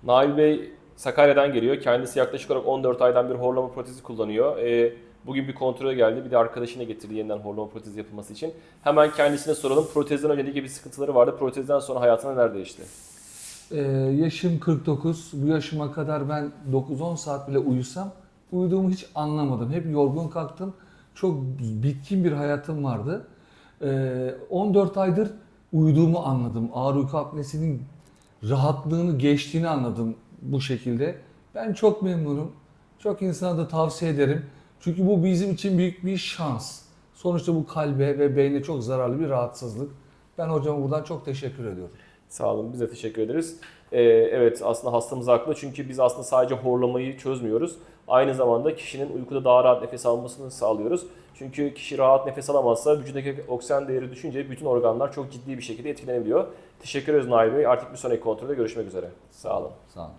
Nail Bey Sakarya'dan geliyor. Kendisi yaklaşık olarak 14 aydan bir horlama protezi kullanıyor. Bugün bir kontrole geldi. Bir de arkadaşını getirdi yeniden horlama protezi yapılması için. Hemen kendisine soralım. Protezden önce ne gibi sıkıntıları vardı? Protezden sonra hayatına neler değişti? Ee, Yaşım 49. Bu yaşıma kadar ben 9-10 saat bile uyusam uyuduğumu hiç anlamadım. Hep yorgun kalktım. Çok bitkin bir hayatım vardı. 14 aydır uyuduğumu anladım. Ağır uyku apnesinin rahatlığını geçtiğini anladım bu şekilde. Ben çok memnunum. Çok insana da tavsiye ederim. Çünkü bu bizim için büyük bir şans. Sonuçta bu kalbe ve beyne çok zararlı bir rahatsızlık. Ben hocama buradan çok teşekkür ediyorum. Sağ olun, biz de teşekkür ederiz. Evet, aslında hastamız haklı çünkü biz aslında sadece horlamayı çözmüyoruz. Aynı zamanda kişinin uykuda daha rahat nefes almasını sağlıyoruz. Çünkü kişi rahat nefes alamazsa vücudundaki oksijen değeri düşünce bütün organlar çok ciddi bir şekilde etkilenebiliyor. Teşekkür ederiz Nail Bey. Artık bir sonraki kontrolde görüşmek üzere. Sağ olun. Sağ olun.